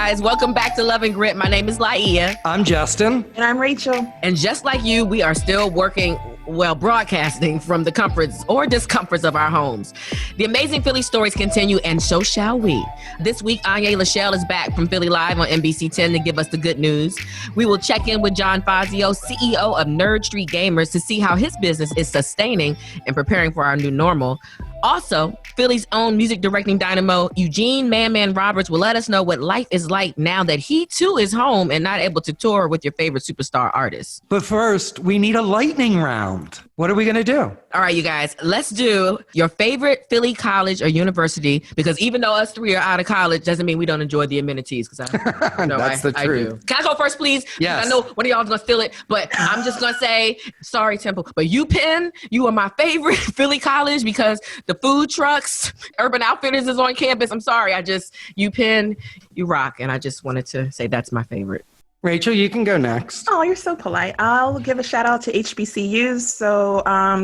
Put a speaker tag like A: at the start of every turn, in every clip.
A: guys. Welcome back to Love and Grit. My name is Laia.
B: I'm Justin.
C: And I'm Rachel.
A: And just like you, we are still broadcasting from the comforts or discomforts of our homes. The amazing Philly stories continue, and so shall we. This week, Anya Lachelle is back from Philly Live on NBC 10 to give us the good news. We will check in with John Fazio, CEO of Nerd Street Gamers, to see how his business is sustaining and preparing for our new normal. Also, Philly's own music directing dynamo, Eugene Man Robbins, will let us know what life is like now that he too is home and not able to tour with your favorite superstar artists.
B: But first, we need a lightning round. What are we going to do?
A: All right, you guys, let's do your favorite Philly college or university, because even though us three are out of college, doesn't mean we don't enjoy the amenities. Because
B: That's the truth.
A: Can I go first, please?
B: Yes.
A: I know one of y'all is going to steal it, but I'm just going to say, sorry, Temple, but UPenn, you are my favorite Philly college because the food trucks, Urban Outfitters is on campus. I'm sorry, UPenn, you rock. And I just wanted to say that's my favorite.
B: Rachel, you can go next.
C: Oh, you're so polite. I'll give a shout out to HBCUs. So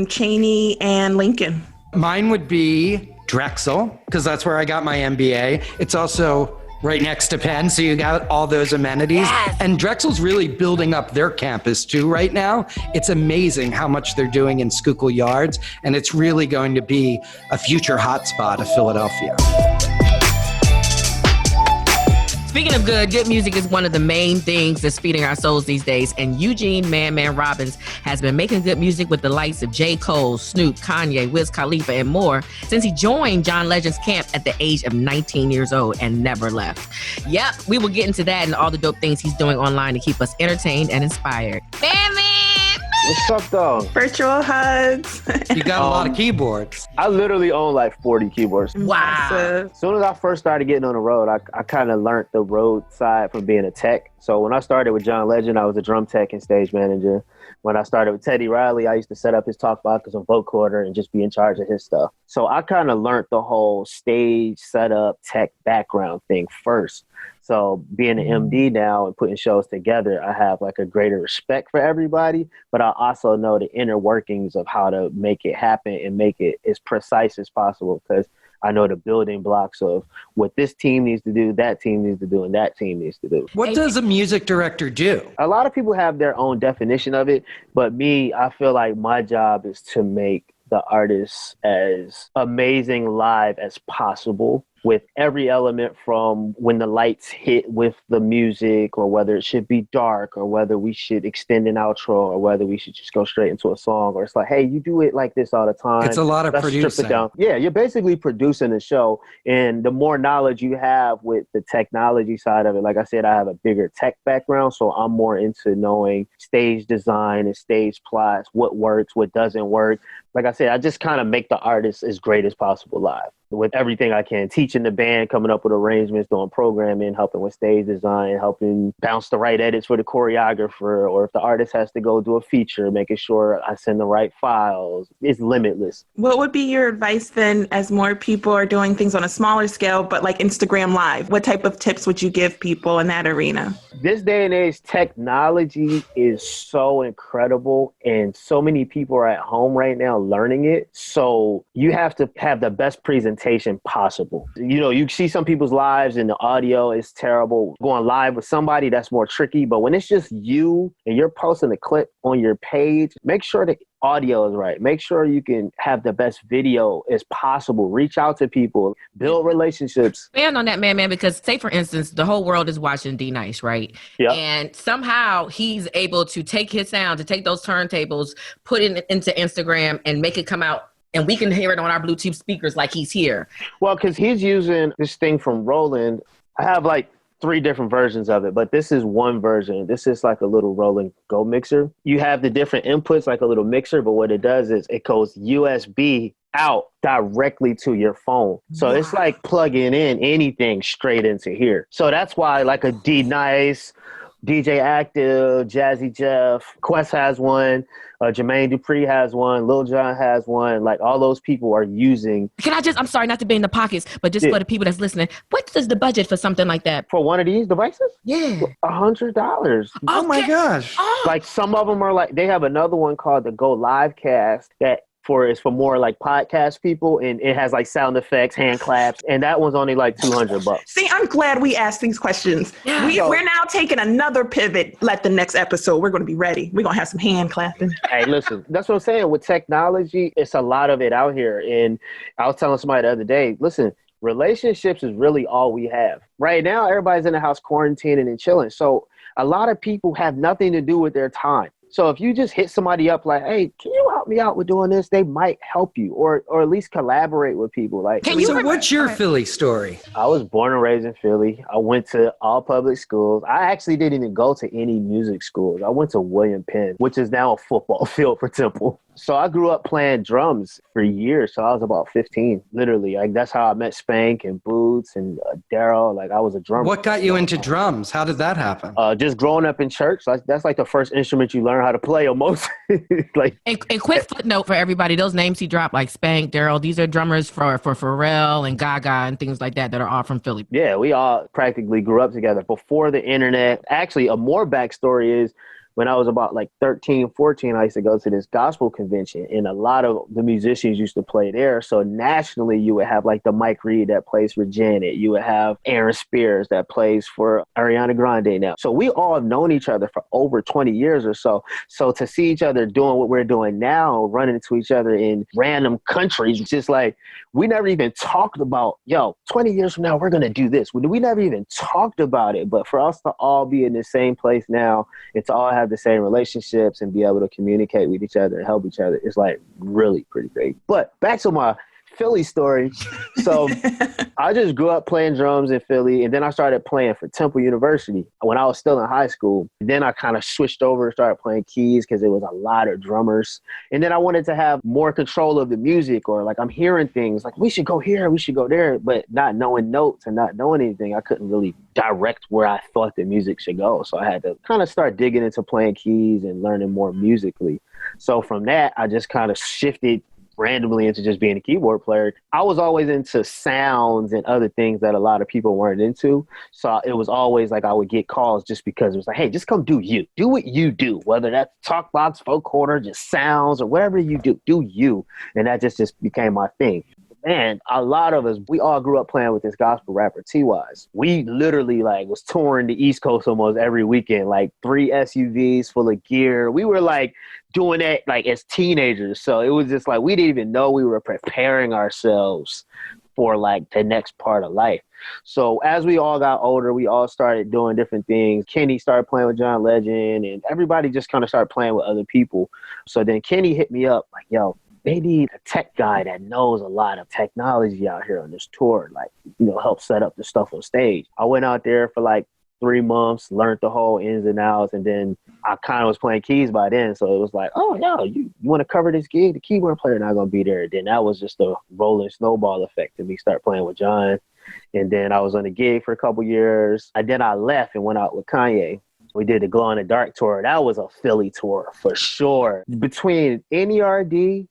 C: Cheney and Lincoln.
B: Mine would be Drexel, because that's where I got my MBA. It's also right next to Penn, so you got all those amenities.
A: Yes.
B: And Drexel's really building up their campus too right now. It's amazing how much they're doing in Schuylkill Yards, and it's really going to be a future hotspot of Philadelphia.
A: Speaking of good music is one of the main things that's feeding our souls these days. And Eugene Man Robbins has been making good music with the likes of J. Cole, Snoop, Kanye, Wiz Khalifa, and more since he joined John Legend's camp at the age of 19 years old and never left. Yep, we will get into that and all the dope things he's doing online to keep us entertained and inspired.
D: What's up, though?
C: Virtual hugs.
B: You got a lot of keyboards.
D: I literally own like 40 keyboards.
A: Wow.
D: As soon as I first started getting on the road, I kind of learned the road side from being a tech. So when I started with John Legend, I was a drum tech and stage manager. When I started with Teddy Riley, I used to set up his talk boxes and vocoder and just be in charge of his stuff. So I kind of learned the whole stage setup tech background thing first. So being an MD now and putting shows together, I have like a greater respect for everybody, but I also know the inner workings of how to make it happen and make it as precise as possible, because I know the building blocks of what this team needs to do, that team needs to do, and that team needs to do.
B: What does a music director do?
D: A lot of people have their own definition of it, but me, I feel like my job is to make the artist as amazing live as possible, with every element from when the lights hit with the music, or whether it should be dark, or whether we should extend an outro, or whether we should just go straight into a song, or it's like, hey, you do it like this all the time.
B: It's a lot of producing.
D: Strip it down. Yeah, you're basically producing a show, and the more knowledge you have with the technology side of it, like I said, I have a bigger tech background, so I'm more into knowing stage design and stage plots, what works, what doesn't work. Like I said, I just kind of make the artist as great as possible live with everything I can. Teaching the band, coming up with arrangements, doing programming, helping with stage design, helping bounce the right edits for the choreographer, or if the artist has to go do a feature, making sure I send the right files. It's limitless.
C: What would be your advice then, as more people are doing things on a smaller scale, but like Instagram Live? What type of tips would you give people in that arena?
D: This day and age, technology is so incredible, and so many people are at home right now learning it. So you have to have the best presentation possible. You know, you see some people's lives and the audio is terrible. Going live with somebody, that's more tricky. But when it's just you and you're posting a clip on your page, make sure the audio is right. Make sure you can have the best video as possible. Reach out to people, build relationships.
A: Expand on that, man, because say, for instance, the whole world is watching D-Nice, right?
D: Yeah.
A: And somehow he's able to take his sound, to take those turntables, put it into Instagram and make it come out, and we can hear it on our Bluetooth speakers like he's here.
D: Well, because he's using this thing from Roland. I have like 3 different versions of it, but this is one version. This is like a little Roland Go mixer. You have the different inputs like a little mixer, but what it does is it goes USB out directly to your phone. So
A: Wow.
D: It's like plugging in anything straight into here. So that's why like a D-Nice, DJ Active, Jazzy Jeff, Quest has one, Jermaine Dupri has one, Lil Jon has one. Like all those people are using.
A: I'm sorry not to be in the pockets, but just for the people that's listening, what is the budget for something like that?
D: For one of these devices?
A: Yeah.
D: $100.
B: Oh my gosh.
A: Oh.
D: Like some of them are like, they have another one called the Go Live Cast that it's for more like podcast people, and it has like sound effects, hand claps, and that one's only like $200.
C: See, I'm glad we asked these questions.
A: Yeah.
C: We're now taking another pivot. Let the next episode, we're going to be ready. We're going to have some hand clapping.
D: Hey, listen, that's what I'm saying. With technology, it's a lot of it out here. And I was telling somebody the other day, listen, relationships is really all we have. Right now, everybody's in the house quarantining and chilling. So a lot of people have nothing to do with their time. So if you just hit somebody up like, hey, can you help me out with doing this? They might help you or at least collaborate with people. Like,
B: So what's your Philly story?
D: I was born and raised in Philly. I went to all public schools. I actually didn't even go to any music schools. I went to William Penn, which is now a football field for Temple. So I grew up playing drums for years. So I was about 15, literally. Like that's how I met Spank and Boots and Daryl. Like I was a drummer.
B: What got you into drums? How did that happen?
D: Just growing up in church. That's like the first instrument you learn how to play almost. Like,
A: and quick footnote for everybody, those names he dropped, like Spank, Daryl, these are drummers for Pharrell and Gaga and things like that are all from Philly.
D: Yeah, we all practically grew up together before the internet. Actually, a more backstory is when I was about like 13, 14, I used to go to this gospel convention, and a lot of the musicians used to play there. So nationally, you would have like the Mike Reed that plays for Janet. You would have Aaron Spears that plays for Ariana Grande now. So we all have known each other for over 20 years or so. So to see each other doing what we're doing now, running into each other in random countries, just like we never even talked about, 20 years from now, we're going to do this. We never even talked about it. But for us to all be in the same place now, it's all have the same relationships and be able to communicate with each other and help each other. It's like really pretty great. But back to my Philly story. So I just grew up playing drums in Philly, and then I started playing for Temple University when I was still in high school. Then I kind of switched over and started playing keys because it was a lot of drummers. And then I wanted to have more control of the music, or like I'm hearing things like we should go here, we should go there, but not knowing notes and not knowing anything, I couldn't really direct where I thought the music should go. So I had to kind of start digging into playing keys and learning more musically. So from that, I just kind of shifted randomly into just being a keyboard player. I was always into sounds and other things that a lot of people weren't into. So it was always like I would get calls just because it was like, hey, just come do you. Do what you do, whether that's talk box, folk quarter, just sounds or whatever you do you. And that just became my thing. Man, a lot of us, we all grew up playing with this gospel rapper, T-Wise. We literally like was touring the East Coast almost every weekend, like 3 SUVs full of gear. We were like doing that like as teenagers. So it was just like, we didn't even know we were preparing ourselves for like the next part of life. So as we all got older, we all started doing different things. Kenny started playing with John Legend, and everybody just kind of started playing with other people. So then Kenny hit me up like, they need a tech guy that knows a lot of technology out here on this tour, like, help set up the stuff on stage. I went out there for like 3 months, learned the whole ins and outs, and then I kind of was playing keys by then. So it was like, oh, no, you want to cover this gig? The keyboard player not going to be there. Then that was just a rolling snowball effect to me start playing with John. And then I was on the gig for a couple years. And then I left and went out with Kanye. We did the Glow in the Dark tour. That was a Philly tour for sure. Between NERD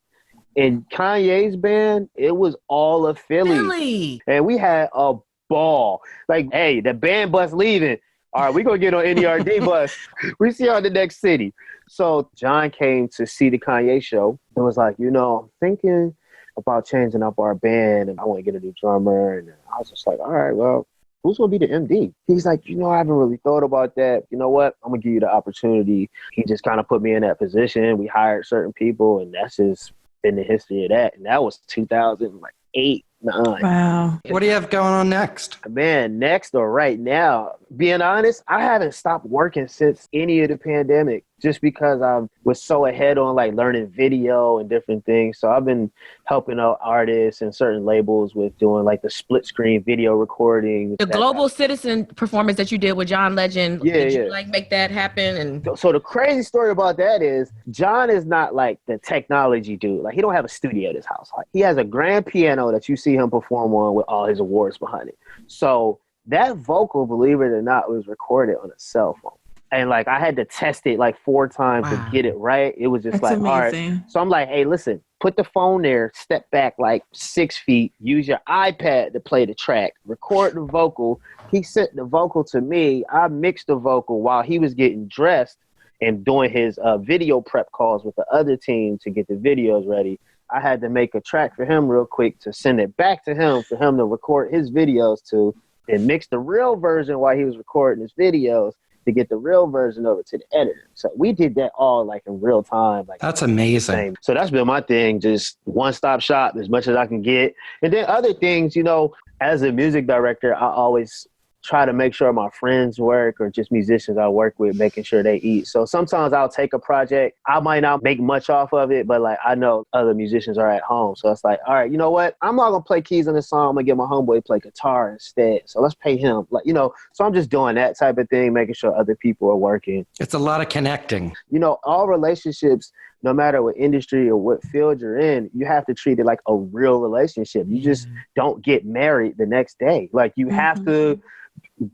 D: and Kanye's band, it was all of Philly. And we had a ball. Like, hey, the band bus leaving. All right, we're going to get on NERD bus. We see you in the next city. So John came to see the Kanye show and was like, I'm thinking about changing up our band, and I want to get a new drummer. And I was just like, all right, well, who's going to be the MD? He's like, I haven't really thought about that. You know what? I'm going to give you the opportunity. He just kind of put me in that position. We hired certain people, and that's just been the history of that. And that was 2008, 9.
C: Wow.
B: What do you have going on next?
D: Man, next or right now, being honest, I haven't stopped working since any of the pandemic, just because I was so ahead on like learning video and different things. So I've been helping out artists and certain labels with doing like the split screen video recording.
A: The Global Citizen performance that you did with John Legend, did you like make that happen? And
D: so the crazy story about that is John is not like the technology dude. Like he don't have a studio at his house. Like he has a grand piano that you see him perform on with all his awards behind it. So that vocal, believe it or not, was recorded on a cell phone. And like I had to test it like 4 times to get it right. It was just
C: That's
D: like,
C: amazing.
D: all right. So I'm like, hey, listen, put the phone there, step back like 6 feet, use your iPad to play the track, record the vocal. He sent the vocal to me. I mixed the vocal while he was getting dressed and doing his video prep calls with the other team to get the videos ready. I had to make a track for him real quick to send it back to him for him to record his videos to, and mix the real version while he was recording his videos to get the real version over to the editor. So we did that all like in real time. Like,
B: that's amazing.
D: so that's been my thing, just one-stop shop as much as I can get. And then other things, you know, as a music director, I always try to make sure my friends work or just musicians I work with, making sure they eat. So sometimes I'll take a project. I might not make much off of it, but like I know other musicians are at home. So it's like, all right, you know what? I'm not going to play keys on this song. I'm going to get my homeboy play guitar instead. So let's pay him. Like, you know, so I'm just doing that type of thing, making sure other people are working.
B: It's a lot of connecting.
D: You know, all relationships, no matter what industry or what field you're in, you have to treat it like a real relationship. You just don't get married the next day. Like you have to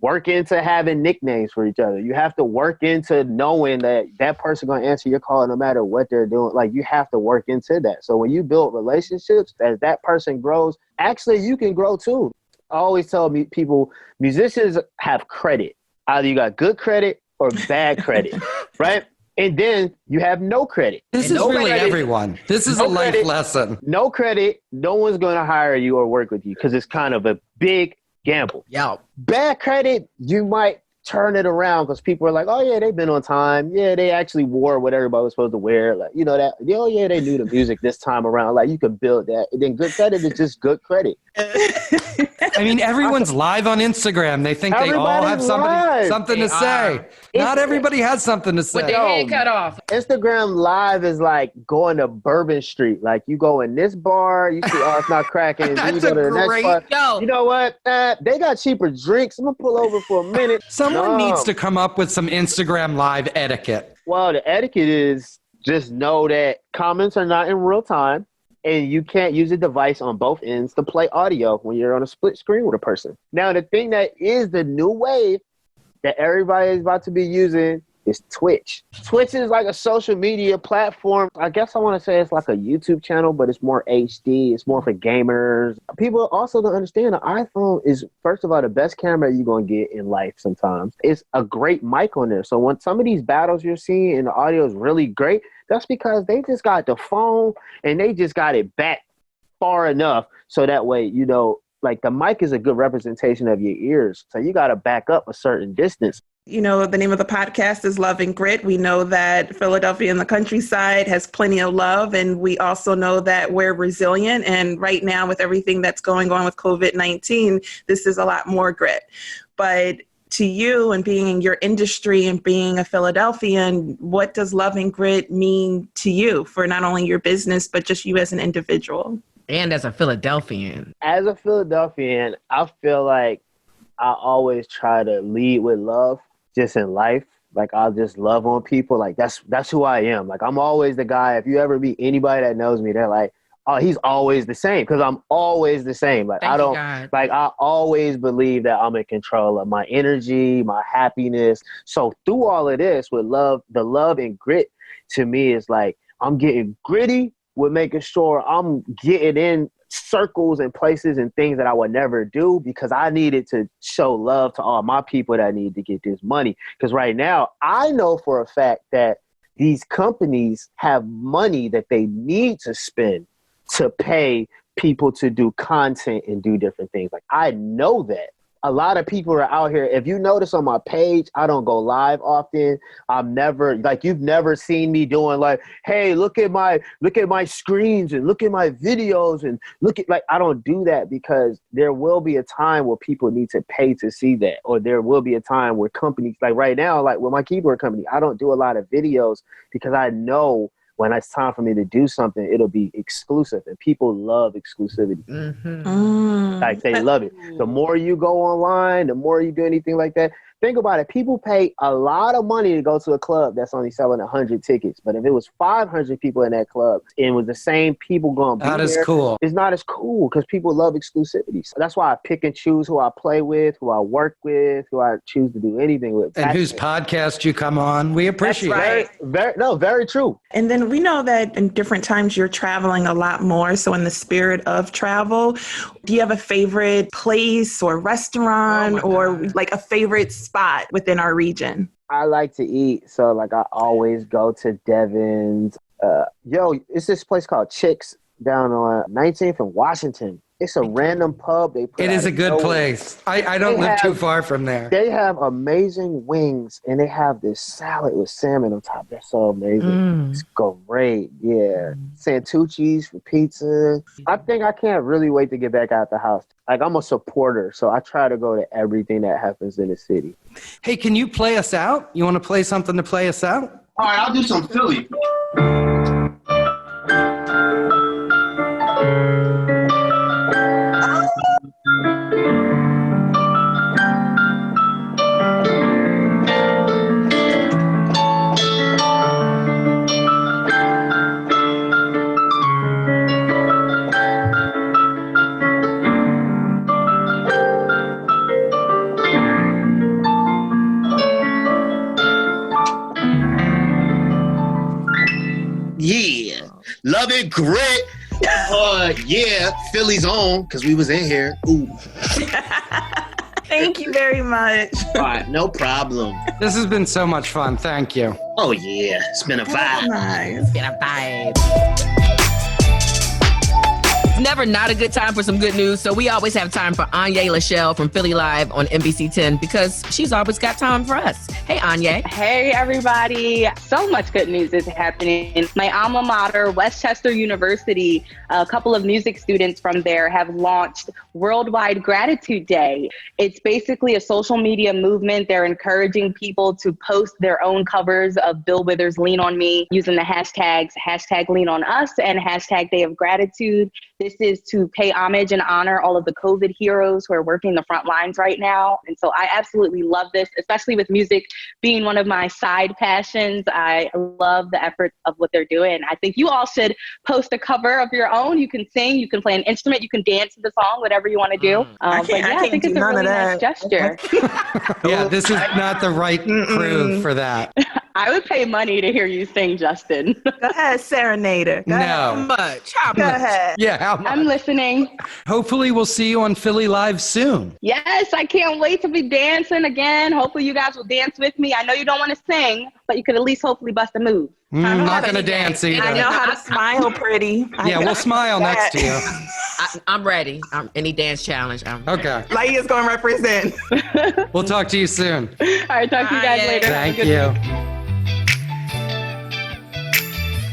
D: work into having nicknames for each other. You have to work into knowing that that person going to answer your call no matter what they're doing. Like you have to work into that. So when you build relationships, as that person grows, actually you can grow too. I always tell people, musicians have credit. Either you got good credit or bad credit, right? And then you have no credit.
B: This is really everyone. This is a life lesson.
D: No credit, no one's going to hire you or work with you because it's kind of a big gamble.
A: Yeah.
D: Bad credit, you might turn it around because people are like, oh yeah, they've been on time. Yeah, they actually wore what everybody was supposed to wear. Like, you know that. Oh yeah, they knew the music this time around. Like you could build that. And then good credit is just good credit.
B: I mean, everyone's live on Instagram. They think they all have something to say. Not everybody has something to say.
A: With their head cut off.
D: Instagram Live is like going to Bourbon Street. Like you go in this bar, you see, oh, it's not cracking. Then you go to the next bar.
A: Yo.
D: You know what? They got cheaper drinks. I'm going to pull over for a minute.
B: Someone needs to come up with some Instagram Live etiquette.
D: Well, the etiquette is just know that comments are not in real time. And you can't use a device on both ends to play audio when you're on a split screen with a person. Now, the thing that is the new wave that everybody is about to be using is Twitch. Twitch is like a social media platform. I guess I want to say it's like a YouTube channel, but it's more HD. It's more for gamers. People also don't understand the iPhone is, first of all, the best camera you're going to get in life sometimes. It's a great mic on there. So when some of these battles you're seeing and the audio is really great, that's because they just got the phone and they just got it back far enough so that way, you know, like the mic is a good representation of your ears. So you got to back up a certain distance.
C: You know, the name of the podcast is Love and Grit. We know that Philadelphia and the countryside has plenty of love, and we also know that we're resilient. And right now, with everything that's going on with COVID-19, this is a lot more grit. But to you and being in your industry and being a Philadelphian, what does love and grit mean to you for not only your business, but just you as an individual?
A: And as a Philadelphian.
D: As a Philadelphian, I feel like I always try to lead with love just in life. Like I'll just love on people. Like that's who I am. Like I'm always the guy. If you ever meet anybody that knows me, they're like, oh, he's always the same, because I'm always the same. Like I always believe that I'm in control of my energy, my happiness. So through all of this with love, the love and grit to me is like I'm getting gritty with making sure I'm getting in circles and places and things that I would never do because I needed to show love to all my people that need to get this money. Because right now, I know for a fact that these companies have money that they need to spend to pay people to do content and do different things. Like I know that. A lot of people are out here. If you notice on my page, I don't go live often. I'm never, like, you've never seen me doing like, hey, look at my screens and look at my videos and look at, like, I don't do that because there will be a time where people need to pay to see that. Or there will be a time where companies, like right now, like with my keyboard company, I don't do a lot of videos because I know when it's time for me to do something, it'll be exclusive. And people love exclusivity. Mm-hmm. Like they love it. The more you go online, the more you do anything like that. Think about it. People pay a lot of money to go to a club that's only selling 100 tickets. But if it was 500 people in that club and it was the same people going to be there,
B: cool.
D: It's not as cool because people love exclusivity. So that's why I pick and choose who I play with, who I work with, who I choose to do anything with.
B: And whose podcast you come on. We appreciate it.
D: Very true.
C: And then we know that in different times you're traveling a lot more. So in the spirit of travel, do you have a favorite place or restaurant or like a favorite spot within our region?
D: I like to eat. So like I always go to Devon's. It's this place called Chicks. down on 19th and Washington. It's a random pub.
B: It is a good place. I don't live too far from there.
D: They have amazing wings, and they have this salad with salmon on top. That's so amazing. It's great. Yeah. Santucci's for pizza. I think I can't really wait to get back out the house. Like, I'm a supporter, so I try to go to everything that happens in the city.
B: Hey, can you play us out? You want to play something to play us out?
E: All right, I'll do some Philly. Yeah, love it, grit. Yeah, Philly's on because we was in here. Ooh.
C: Thank you very much.
E: All right, no problem.
B: This has been so much fun. Thank you.
E: Oh yeah, it's been a vibe.
C: Nice.
A: It's been a vibe. It's never not a good time for some good news, so we always have time for Anya Lachelle from Philly Live on NBC 10 because she's always got time for us. Hey, Anya.
F: Hey, everybody. So much good news is happening. My alma mater, Westchester University, a couple of music students from there have launched Worldwide Gratitude Day. It's basically a social media movement. They're encouraging people to post their own covers of Bill Withers' Lean On Me using the hashtags #LeanOnUs and #Day of Gratitude. This is to pay homage and honor all of the COVID heroes who are working the front lines right now. And so I absolutely love this, especially with music being one of my side passions. I love the effort of what they're doing. I think you all should post a cover of your own. You can sing, you can play an instrument, you can dance to the song, whatever you want to do. I think it's a really nice gesture.
B: Yeah, this is not the right crew for that.
F: I would pay money to hear you sing, Justin.
C: Go ahead, Serenader. Go ahead.
A: How much? How
C: Go
A: much?
C: ahead.
B: Yeah, how much?
F: I'm listening.
B: Hopefully we'll see you on Philly Live soon.
F: Yes, I can't wait to be dancing again. Hopefully you guys will dance with me. I know you don't want to sing, but you could at least hopefully bust a move.
B: I'm not going to dance either.
C: I know how to smile pretty.
B: Yeah, we'll smile next to you.
A: I'm ready. Any dance challenge.
B: Okay.
C: Laia's going to represent.
B: We'll talk to you soon.
F: All right, talk to you guys later.
B: Thank you.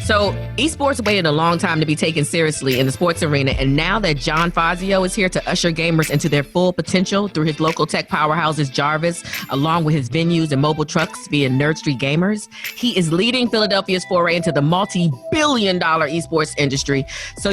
A: So esports waited a long time to be taken seriously in the sports arena, and now that John Fazio is here to usher gamers into their full potential through his local tech powerhouses Jarvis, along with his venues and mobile trucks via Nerd Street Gamers, he is leading Philadelphia's foray into the multi-billion-dollar esports industry. So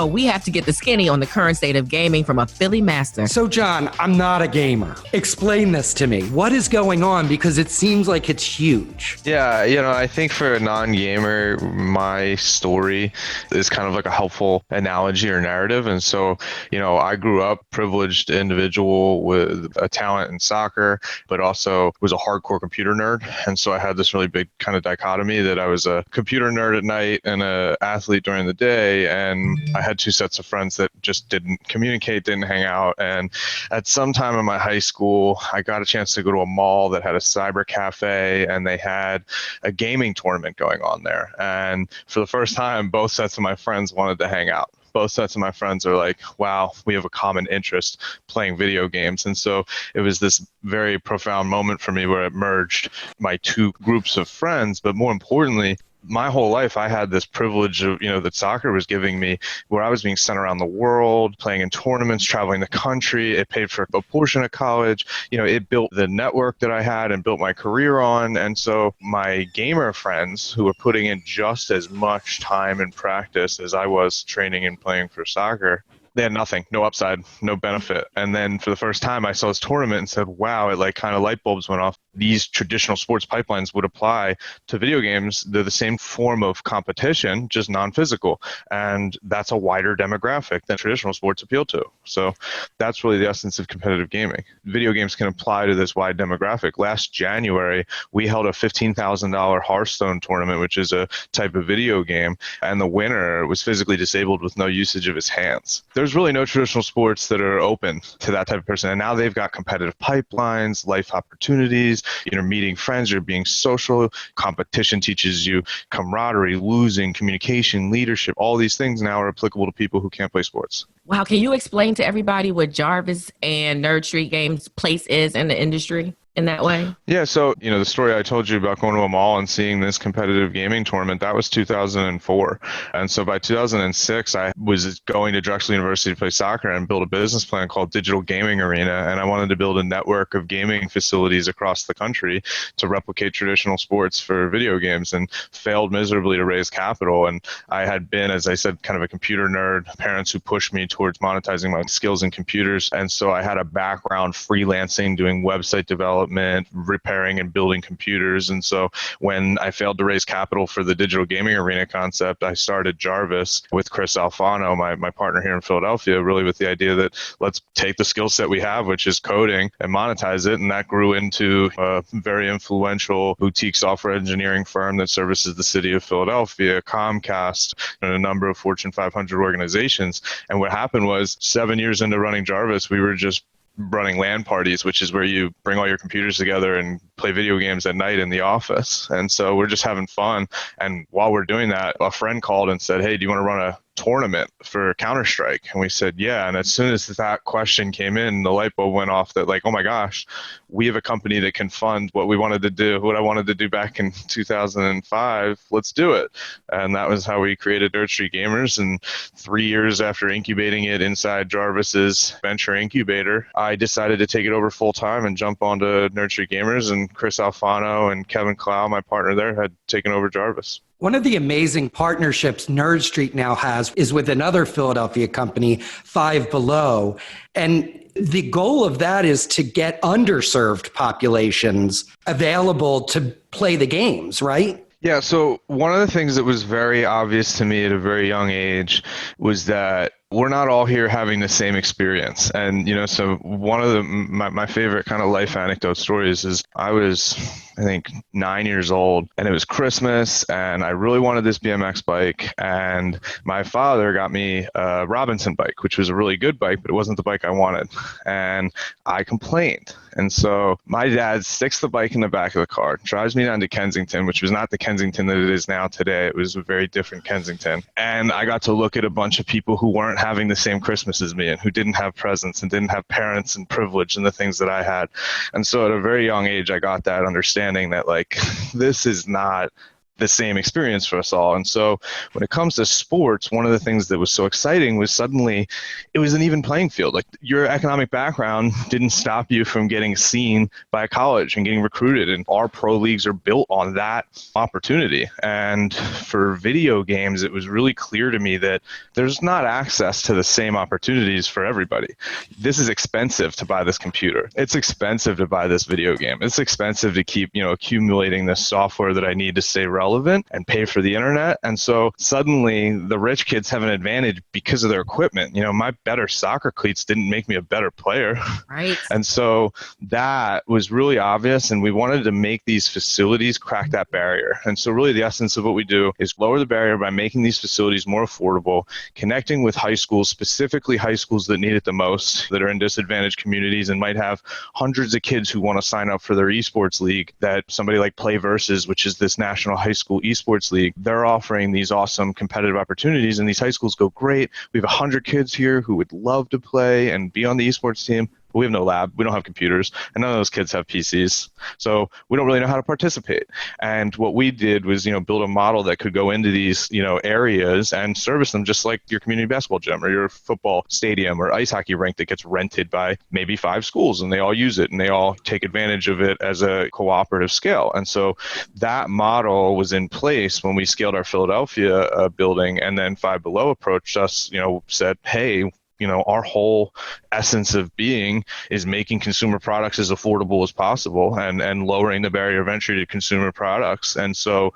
A: we have to get the skinny on the current state of gaming from a Philly master.
B: So John, I'm not a gamer. Explain this to me. What is going on? Because it seems like it's huge.
G: Yeah, I think for a non-gamer, my story is kind of like a helpful analogy or narrative. And so, I grew up privileged individual with a talent in soccer, but also was a hardcore computer nerd. And so I had this really big kind of dichotomy that I was a computer nerd at night and an athlete during the day. And I had two sets of friends that just didn't communicate, didn't hang out. And at some time in my high school, I got a chance to go to a mall that had a cyber cafe, and they had a gaming tournament going on there. And for the first time, both sets of my friends wanted to hang out. Both sets of my friends are like, wow, we have a common interest playing video games. And so it was this very profound moment for me where it merged my two groups of friends. But more importantly, my whole life, I had this privilege of, that soccer was giving me, where I was being sent around the world, playing in tournaments, traveling the country. It paid for a portion of college. It built the network that I had and built my career on. And so my gamer friends who were putting in just as much time and practice as I was training and playing for soccer, they had nothing, no upside, no benefit. And then for the first time, I saw this tournament and said, wow, it kind of light bulbs went off. These traditional sports pipelines would apply to video games. They're the same form of competition, just non-physical. And that's a wider demographic than traditional sports appeal to. So that's really the essence of competitive gaming. Video games can apply to this wide demographic. Last January, we held a $15,000 Hearthstone tournament, which is a type of video game. And the winner was physically disabled with no usage of his hands. There's really no traditional sports that are open to that type of person. And now they've got competitive pipelines, life opportunities. you know, meeting friends, you're being social. Competition teaches you camaraderie, losing, communication, leadership. All these things now are applicable to people who can't play sports.
A: Wow. Can you explain to everybody what Jarvis and Nerd Street Games' place is in the industry in that way?
G: Yeah, so, you know, the story I told you about going to a mall and seeing this competitive gaming tournament, that was 2004. And so by 2006, I was going to Drexel University to play soccer and build a business plan called Digital Gaming Arena. And I wanted to build a network of gaming facilities across the country to replicate traditional sports for video games, and failed miserably to raise capital. And I had been, as I said, kind of a computer nerd, parents who pushed me towards monetizing my skills in computers. And so I had a background freelancing, doing website development, repairing and building computers. And so when I failed to raise capital for the digital gaming arena concept, I started Jarvis with Chris Alfano, my partner here in Philadelphia, really with the idea that let's take the skill set we have, which is coding, and monetize it. And that grew into a very influential boutique software engineering firm that services the city of Philadelphia, Comcast, and a number of Fortune 500 organizations. And what happened was 7 years into running Jarvis, we were just running LAN parties, which is where you bring all your computers together and play video games at night in the office. And so we're just having fun. And while we're doing that, a friend called and said, hey, do you want to run a tournament for Counter-Strike? And we said, yeah. And as soon as that question came in, the light bulb went off that, like, oh my gosh, we have a company that can fund what we wanted to do, what I wanted to do back in 2005. Let's do it. And that was how we created Nerd Street Gamers. And 3 years after incubating it inside Jarvis's venture incubator, I decided to take it over full time and jump onto Nerd Street Gamers. And Chris Alfano and Kevin Clow, my partner there, had taken over Jarvis.
B: One of the amazing partnerships Nerd Street now has is with another Philadelphia company, Five Below. And the goal of that is to get underserved populations available to play the games, right?
G: Yeah, so one of the things that was very obvious to me at a very young age was that we're not all here having the same experience. And, you know, so one of my favorite kind of life anecdote stories is I was, I think, 9 years old, and it was Christmas, and I really wanted this BMX bike, and my father got me a Robinson bike, which was a really good bike, but it wasn't the bike I wanted. And I complained. And so my dad sticks the bike in the back of the car, drives me down to Kensington, which was not the Kensington that it is now today. It was a very different Kensington. And I got to look at a bunch of people who weren't having the same Christmas as me, and who didn't have presents and didn't have parents and privilege and the things that I had. And so at a very young age, I got that understanding that, like, this is not the same experience for us all. And so when it comes to sports, one of the things that was so exciting was suddenly it was an even playing field. Like, your economic background didn't stop you from getting seen by a college and getting recruited. And our pro leagues are built on that opportunity. And for video games, it was really clear to me that there's not access to the same opportunities for everybody. This is expensive to buy this computer. It's expensive to buy this video game. It's expensive to keep, you know, accumulating this software that I need to stay relevant and pay for the internet. And so suddenly the rich kids have an advantage because of their equipment. You know, my better soccer cleats didn't make me a better player.
A: Right.
G: And so that was really obvious. And we wanted to make these facilities crack that barrier. And so really the essence of what we do is lower the barrier by making these facilities more affordable, connecting with high schools, specifically high schools that need it the most, that are in disadvantaged communities and might have hundreds of kids who want to sign up for their esports league, that somebody like Play Versus, which is this national high school esports league, they're offering these awesome competitive opportunities. And these high schools go, great, we have 100 kids here who would love to play and be on the esports team. But we have no lab, we don't have computers, and none of those kids have PCs. So we don't really know how to participate. And what we did was, you know, build a model that could go into these, you know, areas and service them just like your community basketball gym or your football stadium or ice hockey rink that gets rented by maybe 5 schools, and they all use it and they all take advantage of it as a cooperative scale. And so that model was in place when we scaled our Philadelphia building, and then Five Below approached us, you know, said, hey, you know, our whole essence of being is making consumer products as affordable as possible and lowering the barrier of entry to consumer products. And so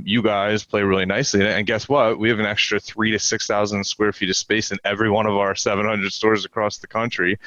G: you guys play really nicely. And guess what? We have an extra 3,000 to 6,000 square feet of space in every one of our 700 stores across the country.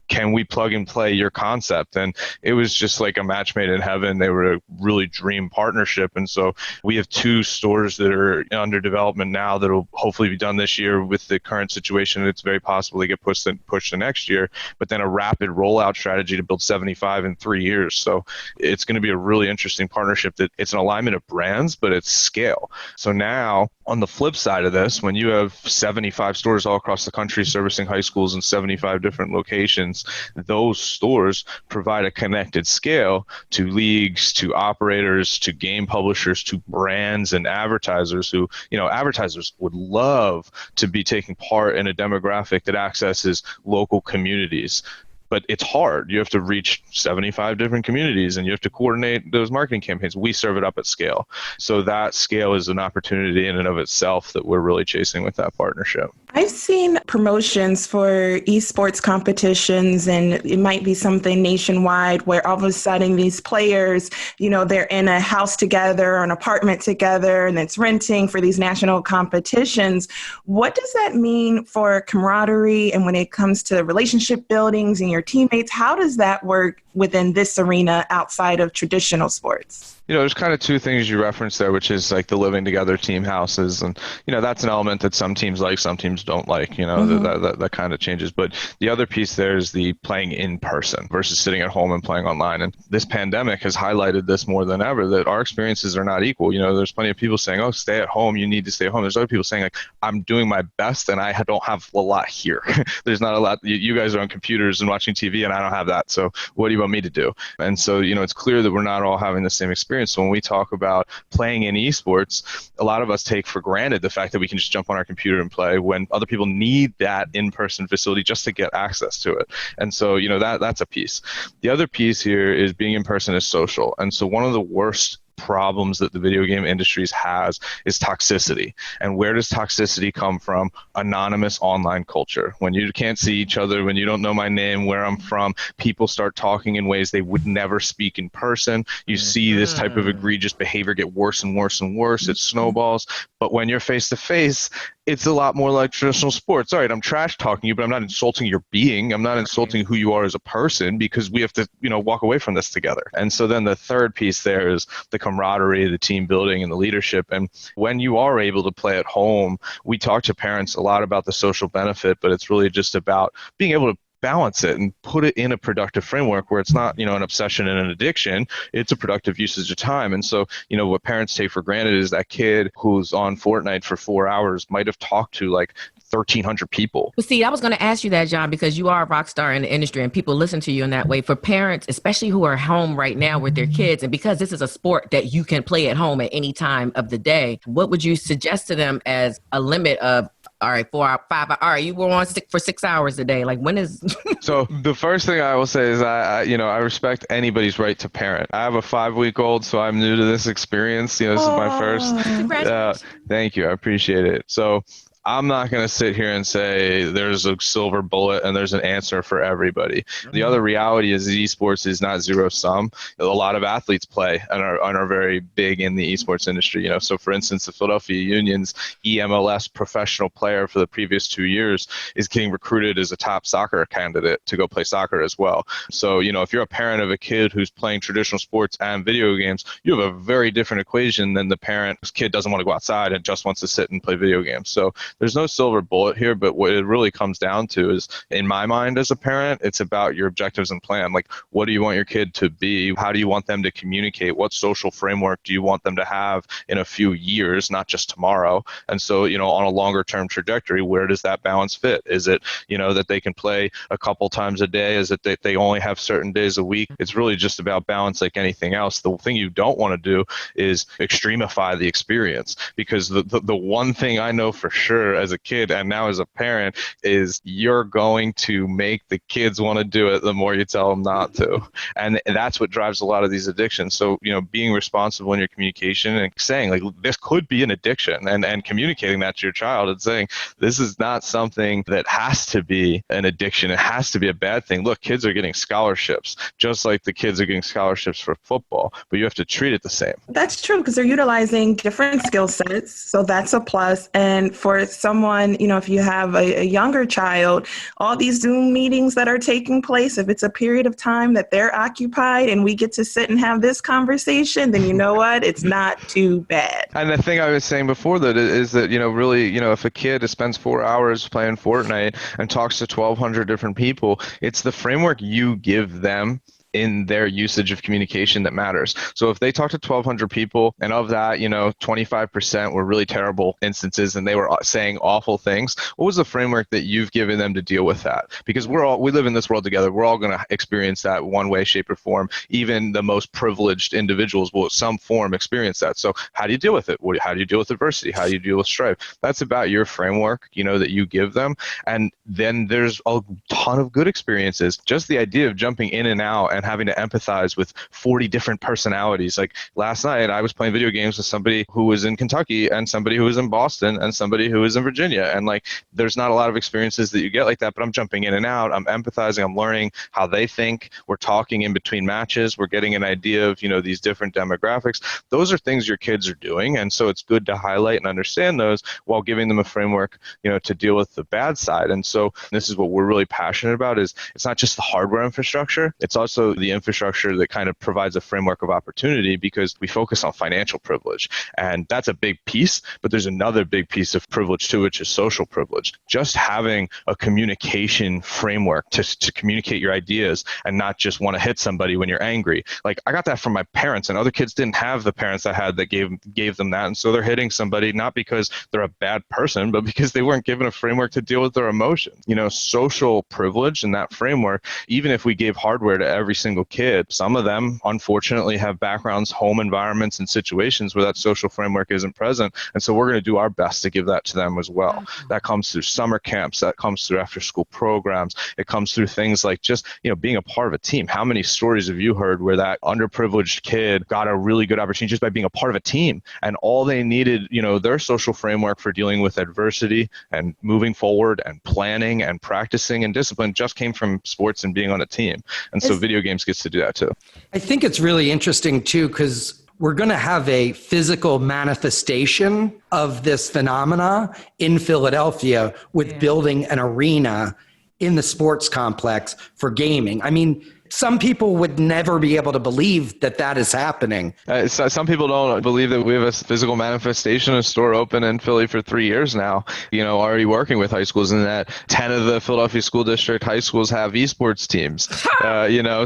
G: can we plug and play your concept? And it was just like a match made in heaven. They were a really dream partnership. And so we have 2 stores that are under development now that will hopefully be done this year. With the current situation, it's very possible they get pushed to next year, but then a rapid rollout strategy to build 75 in 3 years. So it's going to be a really interesting partnership that it's an alignment of brands, but it's scale. So now on the flip side of this, when you have 75 stores all across the country servicing high schools in 75 different locations, those stores provide a connected scale to leagues, to operators, to game publishers, to brands and advertisers who, advertisers would love to be taking part in a demographic that accesses local communities. But it's hard. You have to reach 75 different communities and you have to coordinate those marketing campaigns. We serve it up at scale. So that scale is an opportunity in and of itself that we're really chasing with that partnership.
C: I've seen promotions for esports competitions, and it might be something nationwide where all of a sudden these players, they're in a house together or an apartment together and it's renting for these national competitions. What does that mean for camaraderie and when it comes to relationship buildings and your teammates? How does that work within this arena outside of traditional sports?
G: There's kind of 2 things you referenced there, which is like the living together team houses. And, that's an element that some teams like, some teams don't like, that kind of changes. But the other piece there is the playing in person versus sitting at home and playing online. And this pandemic has highlighted this more than ever, that our experiences are not equal. There's plenty of people saying, oh, stay at home. You need to stay at home. There's other people saying, like, I'm doing my best and I don't have a lot here. There's not a lot. You guys are on computers and watching TV and I don't have that. So what do you want me to do? And so, it's clear that we're not all having the same experience. So when we talk about playing in esports, a lot of us take for granted the fact that we can just jump on our computer and play when other people need that in-person facility just to get access to it. And so, that's a piece. The other piece here is being in person is social. And so one of the worst problems that the video game industry has is toxicity. And where does toxicity come from? Anonymous online culture. When you can't see each other, when you don't know my name, where I'm from, people start talking in ways they would never speak in person. You see this type of egregious behavior get worse and worse and worse. It snowballs. But when you're face to face, it's a lot more like traditional sports. All right, I'm trash talking you, but I'm not insulting your being. I'm not insulting who you are as a person, because we have to, walk away from this together. And so then the third piece there is the camaraderie, the team building, and the leadership. And when you are able to play at home, we talk to parents a lot about the social benefit, but it's really just about being able to balance it and put it in a productive framework where it's not, an obsession and an addiction. It's a productive usage of time. And so, what parents take for granted is that kid who's on Fortnite for 4 hours might have talked to like 1,300 people.
A: Well, see, I was going to ask you that, John, because you are a rock star in the industry and people listen to you in that way. For parents, especially who are home right now with their kids, and because this is a sport that you can play at home at any time of the day, what would you suggest to them as a limit of, all right, 4 hours, 5 hours, all right, you were on for 6 hours a day. Like, when is...
G: So the first thing I will say is I respect anybody's right to parent. I have a 5-week-old, so I'm new to this experience. This is my first.
A: Congratulations.
G: Thank you. I appreciate it. So I'm not going to sit here and say there's a silver bullet and there's an answer for everybody. The other reality is esports is not zero sum. A lot of athletes play and are very big in the esports industry. So for instance, the Philadelphia Union's EMLS professional player for the previous 2 years is getting recruited as a top soccer candidate to go play soccer as well. So, if you're a parent of a kid who's playing traditional sports and video games, you have a very different equation than the parent whose kid doesn't want to go outside and just wants to sit and play video games. So there's no silver bullet here, but what it really comes down to is, in my mind as a parent, it's about your objectives and plan. Like, what do you want your kid to be? How do you want them to communicate? What social framework do you want them to have in a few years, not just tomorrow? And so, on a longer term trajectory, where does that balance fit? Is it, that they can play a couple times a day? Is it that they only have certain days a week? It's really just about balance like anything else. The thing you don't want to do is extremify the experience, because the one thing I know for sure as a kid and now as a parent is you're going to make the kids want to do it the more you tell them not to. And that's what drives a lot of these addictions. So, being responsible in your communication and saying, like, this could be an addiction, and communicating that to your child and saying, this is not something that has to be an addiction. It has to be a bad thing. Look, kids are getting scholarships, just like the kids are getting scholarships for football, but you have to treat it the same.
C: That's true, because they're utilizing different skill sets. So that's a plus. And for someone, if you have a younger child, all these Zoom meetings that are taking place, if it's a period of time that they're occupied and we get to sit and have this conversation, then you know what? It's not too bad.
G: And the thing I was saying before that is that, really, if a kid spends 4 hours playing Fortnite and talks to 1,200 different people, it's the framework you give them in their usage of communication that matters. So if they talk to 1,200 people and of that, 25% were really terrible instances and they were saying awful things, what was the framework that you've given them to deal with that? Because we live in this world together. We're all going to experience that one way, shape, or form. Even the most privileged individuals will, some form, experience that. So how do you deal with it? How do you deal with adversity? How do you deal with strife? That's about your framework, that you give them. And then there's a ton of good experiences. Just the idea of jumping in and out and having to empathize with 40 different personalities. Like last night, I was playing video games with somebody who was in Kentucky and somebody who was in Boston and somebody who was in Virginia. And there's not a lot of experiences that you get like that, but I'm jumping in and out. I'm empathizing. I'm learning how they think. We're talking in between matches. We're getting an idea of, these different demographics. Those are things your kids are doing. And so it's good to highlight and understand those while giving them a framework, to deal with the bad side. And so this is what we're really passionate about is it's not just the hardware infrastructure. It's also the infrastructure that kind of provides a framework of opportunity because we focus on financial privilege. And that's a big piece, but there's another big piece of privilege too, which is social privilege. Just having a communication framework to communicate your ideas and not just want to hit somebody when you're angry. I got that from my parents, and other kids didn't have the parents I had that gave them that. And so they're hitting somebody not because they're a bad person, but because they weren't given a framework to deal with their emotions. Social privilege and that framework, even if we gave hardware to every single kid, some of them unfortunately have backgrounds, home environments, and situations where that social framework isn't present. And so we're going to do our best to give that to them as well. Mm-hmm. That comes through summer camps, that comes through after school programs. It comes through things like just, being a part of a team. How many stories have you heard where that underprivileged kid got a really good opportunity just by being a part of a team, and all they needed, their social framework for dealing with adversity and moving forward and planning and practicing and discipline just came from sports and being on a team. And so video games gets to do that too.
B: I think it's really interesting too, because we're going to have a physical manifestation of this phenomena in Philadelphia with building an arena in the sports complex for gaming. I mean, some people would never be able to believe that is happening.
G: Some people don't believe that we have a physical manifestation, a store open in Philly for 3 years now, already working with high schools, and that 10 of the Philadelphia School District high schools have esports teams,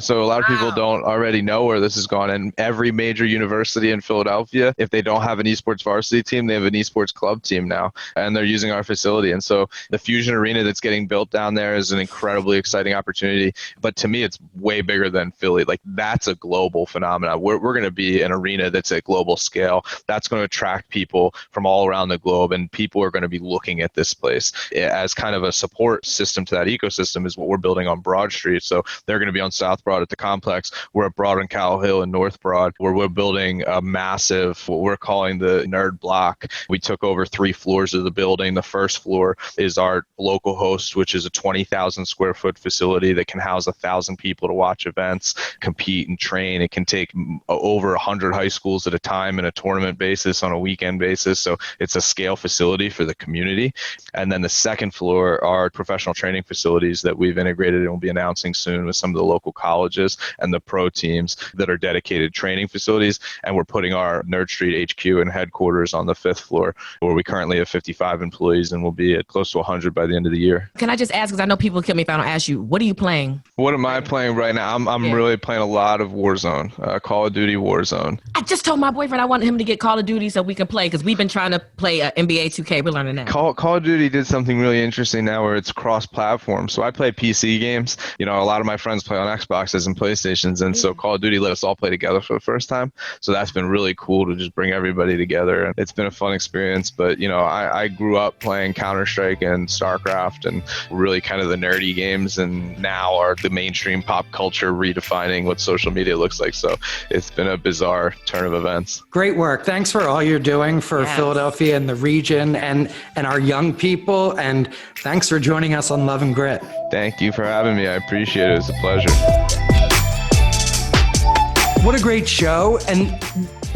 G: so a lot of people don't already know where this has gone. And every major university in Philadelphia, if they don't have an esports varsity team, they have an esports club team now, and they're using our facility. And so the Fusion Arena that's getting built down there is an incredibly exciting opportunity. But to me, it's way bigger than Philly. That's a global phenomenon. We're going to be an arena that's at global scale. That's going to attract people from all around the globe, and people are going to be looking at this place as kind of a support system to that ecosystem is what we're building on Broad Street. So they're going to be on South Broad at the complex. We're at Broad and Cowell Hill and North Broad, where we're building a massive, what we're calling the Nerd Block. We took over 3 floors of the building. The first floor is our local host, which is a 20,000 square foot facility that can house 1,000 people to watch events, compete, and train. It can take over 100 high schools at a time in a tournament basis on a weekend basis. So it's a scale facility for the community. And then the second floor are professional training facilities that we've integrated and will be announcing soon with some of the local colleges and the pro teams that are dedicated training facilities. And we're putting our Nerd Street HQ and headquarters on the 5th floor, where we currently have 55 employees and will be at close to 100 by the end of the year.
A: Can I just ask, because I know people kill me if I don't ask you, what are you playing?
G: What am I playing right now? I'm really playing a lot of Warzone, Call of Duty Warzone.
A: I just told my boyfriend I wanted him to get Call of Duty so we can play, because we've been trying to play NBA 2K. We're learning that.
G: Call of Duty did something really interesting now where it's cross-platform. So I play PC games. A lot of my friends play on Xboxes and PlayStations, and so Call of Duty let us all play together for the first time. So that's been really cool to just bring everybody together, and it's been a fun experience. But I grew up playing Counter-Strike and StarCraft and really kind of the nerdy games, and now are the mainstream pop culture redefining what social media looks like. So it's been a bizarre turn of events.
B: Great work. Thanks for all you're doing for Philadelphia and the region and our young people. And thanks for joining us on Love and Grit.
G: Thank you for having me. I appreciate it. It's a pleasure.
B: What a great show.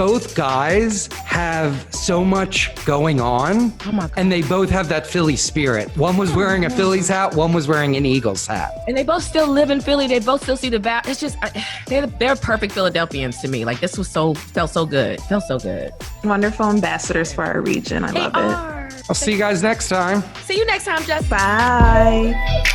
B: both guys have so much going on, and they both have that Philly spirit. One was wearing a Phillies hat, one was wearing an Eagles hat.
A: And they both still live in Philly. They both still see the value. It's just, they're perfect Philadelphians to me. Like, this was felt so good. Felt so good.
C: Wonderful ambassadors for our region. I love it.
B: I'll see you guys next time.
A: See you next time, Jess.
C: Bye.